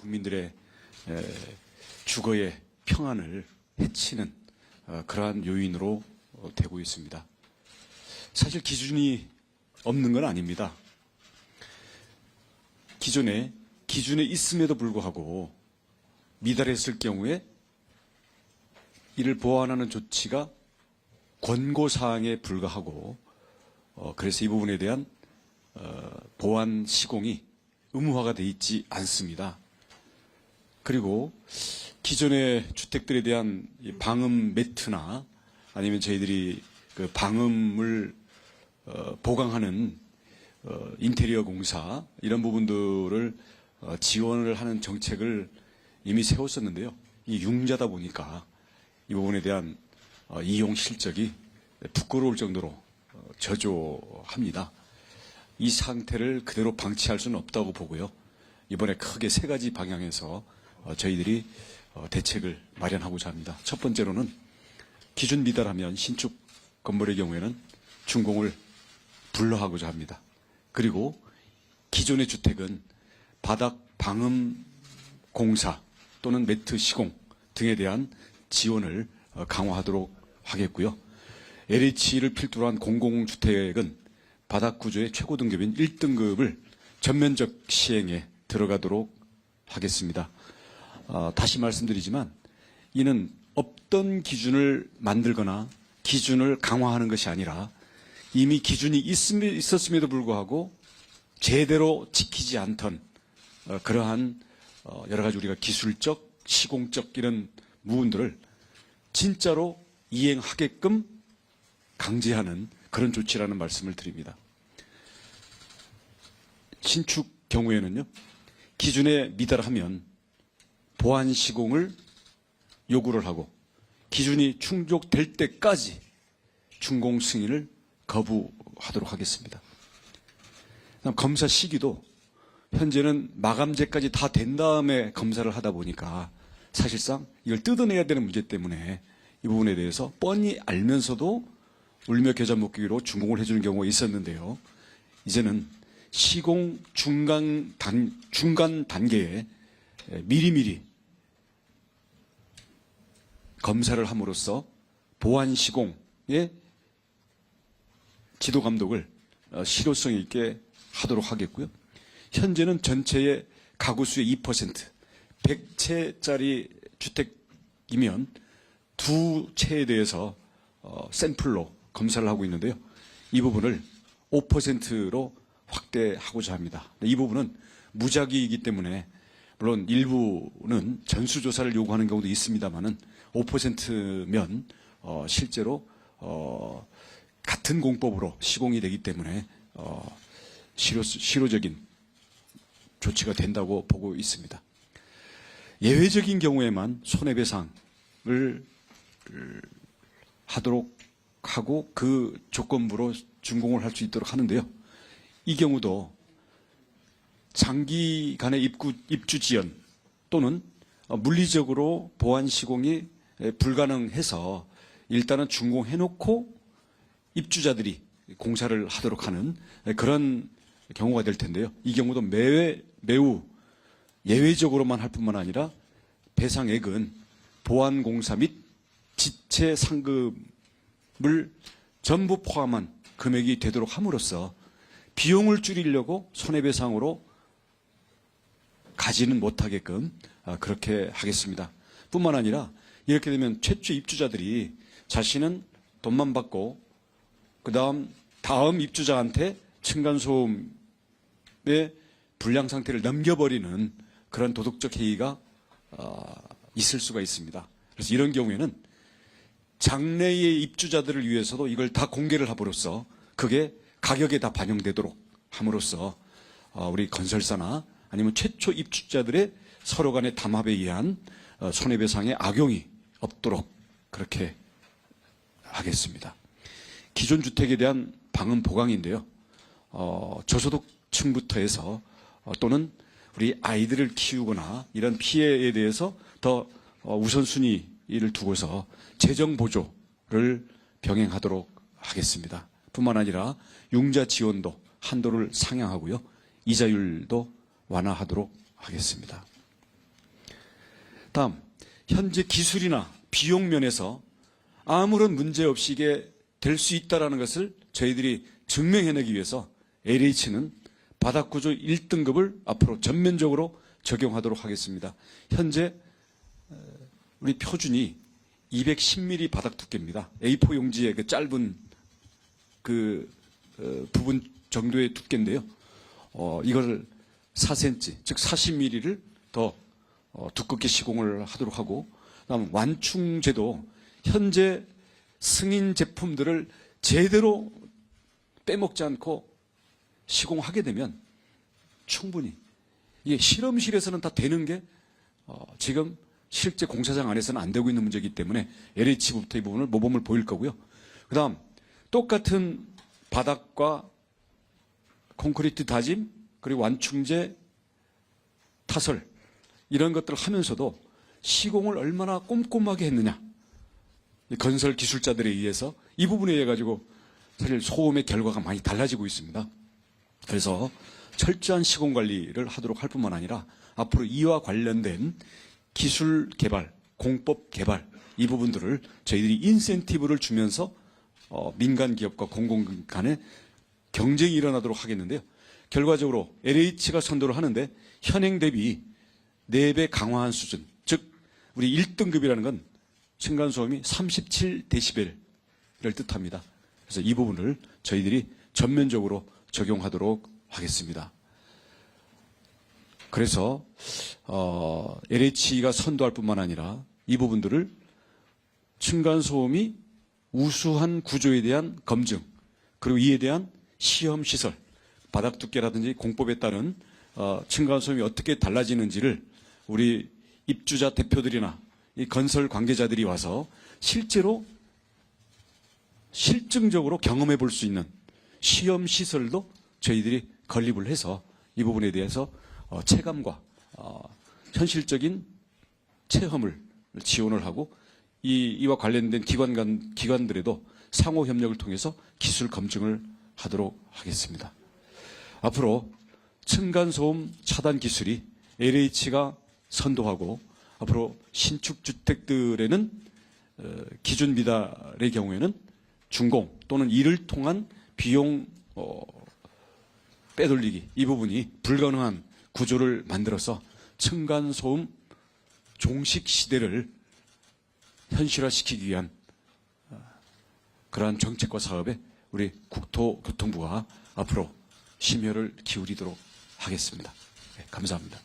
국민들의 주거의 평안을 해치는 그러한 요인으로 되고 있습니다. 사실 기준이 없는 건 아닙니다. 기존에 기준에 있음에도 불구하고 미달했을 경우에 이를 보완하는 조치가 권고사항에 불과하고 그래서 이 부분에 대한 보완 시공이 의무화가 되어 있지 않습니다. 그리고 기존의 주택들에 대한 방음 매트나 아니면 저희들이 그 방음을 보강하는 인테리어 공사 이런 부분들을 지원을 하는 정책을 이미 세웠었는데요. 이 융자다 보니까 이 부분에 대한 이용 실적이 부끄러울 정도로 저조합니다. 이 상태를 그대로 방치할 수는 없다고 보고요. 이번에 크게 세 가지 방향에서 저희들이 대책을 마련하고자 합니다. 첫 번째로는 기준 미달하면 신축 건물의 경우에는 준공을 불허하고자 합니다. 그리고 기존의 주택은 바닥 방음 공사 또는 매트 시공 등에 대한 지원을 강화하도록 하겠고요. LH를 필두로 한 공공주택은 바닥 구조의 최고 등급인 1등급을 전면적 시행에 들어가도록 하겠습니다. 다시 말씀드리지만 이는 없던 기준을 만들거나 기준을 강화하는 것이 아니라 이미 기준이 있었음에도 불구하고 제대로 지키지 않던 그러한 여러 가지 우리가 기술적, 시공적 이런 부분들을 진짜로 이행하게끔 강제하는 그런 조치라는 말씀을 드립니다. 신축 경우에는요, 기준에 미달하면 보완 시공을 요구를 하고 기준이 충족될 때까지 준공 승인을 거부하도록 하겠습니다. 검사 시기도 현재는 마감제까지 다 된 다음에 검사를 하다 보니까 사실상 이걸 뜯어내야 되는 문제 때문에 이 부분에 대해서 뻔히 알면서도 울며 겨자 먹기로 준공을 해주는 경우가 있었는데요. 이제는 시공 중간 단계에 미리미리 검사를 함으로써 보완 시공의 지도 감독을 실효성 있게 하도록 하겠고요. 현재는 전체의 가구 수의 2%, 100채짜리 주택이면 2채에 대해서 샘플로 검사를 하고 있는데요. 이 부분을 5%로 확대하고자 합니다. 이 부분은 무작위이기 때문에 물론 일부는 전수조사를 요구하는 경우도 있습니다만은 5%면 실제로 같은 공법으로 시공이 되기 때문에 실효적인 조치가 된다고 보고 있습니다. 예외적인 경우에만 손해배상을 하도록 하고 그 조건부로 준공을 할 수 있도록 하는데요. 이 경우도 장기간의 입주 지연 또는 물리적으로 보완 시공이 불가능해서 일단은 준공해놓고 입주자들이 공사를 하도록 하는 그런 경우가 될 텐데요. 이 경우도 매우 예외적으로만 할 뿐만 아니라 배상액은 보완 공사 및 지체 상금을 전부 포함한 금액이 되도록 함으로써 비용을 줄이려고 손해배상으로 가지는 못하게끔 그렇게 하겠습니다. 뿐만 아니라 이렇게 되면 최초 입주자들이 자신은 돈만 받고 다음 입주자한테 층간소음의 불량 상태를 넘겨버리는 그런 도덕적 해이가 있을 수가 있습니다. 그래서 이런 경우에는 장래의 입주자들을 위해서도 이걸 다 공개를 함으로써 그게 가격에 다 반영되도록 함으로써 우리 건설사나 아니면 최초 입주자들의 서로 간의 담합에 의한 손해배상의 악용이 없도록 그렇게 하겠습니다. 기존 주택에 대한 방음 보강인데요. 저소득층부터 해서 또는 우리 아이들을 키우거나 이런 피해에 대해서 더 우선순위를 두고서 재정 보조를 병행하도록 하겠습니다. 뿐만 아니라 융자 지원도 한도를 상향하고요. 이자율도 완화하도록 하겠습니다. 다음, 현재 기술이나 비용 면에서 아무런 문제 없이 이게 될 수 있다는 것을 저희들이 증명해내기 위해서 LH는 바닥구조 1등급을 앞으로 전면적으로 적용하도록 하겠습니다. 현재 우리 표준이 210mm 바닥 두께입니다. A4 용지의 그 짧은 부분 정도의 두께인데요. 이걸 4cm, 즉 40mm를 더 두껍게 시공을 하도록 하고, 그다음 완충제도 현재 승인 제품들을 제대로 빼먹지 않고 시공하게 되면 충분히 이게 실험실에서는 다 되는 게 지금 실제 공사장 안에서는 안 되고 있는 문제이기 때문에 LH부터 이 부분을 모범을 보일 거고요. 그다음 똑같은 바닥과 콘크리트 다짐 그리고 완충제 타설 이런 것들을 하면서도 시공을 얼마나 꼼꼼하게 했느냐, 건설 기술자들에 의해서 이 부분에 의해 가지고 사실 소음의 결과가 많이 달라지고 있습니다. 그래서 철저한 시공 관리를 하도록 할 뿐만 아니라 앞으로 이와 관련된 기술 개발, 공법 개발 이 부분들을 저희들이 인센티브를 주면서 민간 기업과 공공 간의 경쟁이 일어나도록 하겠는데요. 결과적으로 LH가 선도를 하는데 현행 대비 4배 강화한 수준, 즉 우리 1등급이라는 건 층간소음이 37dB를 뜻합니다. 그래서 이 부분을 저희들이 전면적으로 적용하도록 하겠습니다. 그래서 LH가 선도할 뿐만 아니라 이 부분들을 층간소음이 우수한 구조에 대한 검증, 그리고 이에 대한 시험시설, 바닥 두께라든지 공법에 따른 층간소음이 어떻게 달라지는지를 우리 입주자 대표들이나 이 건설 관계자들이 와서 실제로 실증적으로 경험해 볼 수 있는 시험시설도 저희들이 건립을 해서 이 부분에 대해서 체감과 현실적인 체험을 지원을 하고 이와 관련된 기관들에도 상호 협력을 통해서 기술 검증을 하도록 하겠습니다. 앞으로 층간소음 차단 기술이 LH가 선도하고 앞으로 신축 주택들에는 기준 미달의 경우에는 준공 또는 이를 통한 비용 빼돌리기 이 부분이 불가능한 구조를 만들어서 층간소음 종식 시대를 현실화시키기 위한 그러한 정책과 사업에 우리 국토교통부가 앞으로 심혈을 기울이도록 하겠습니다. 네, 감사합니다.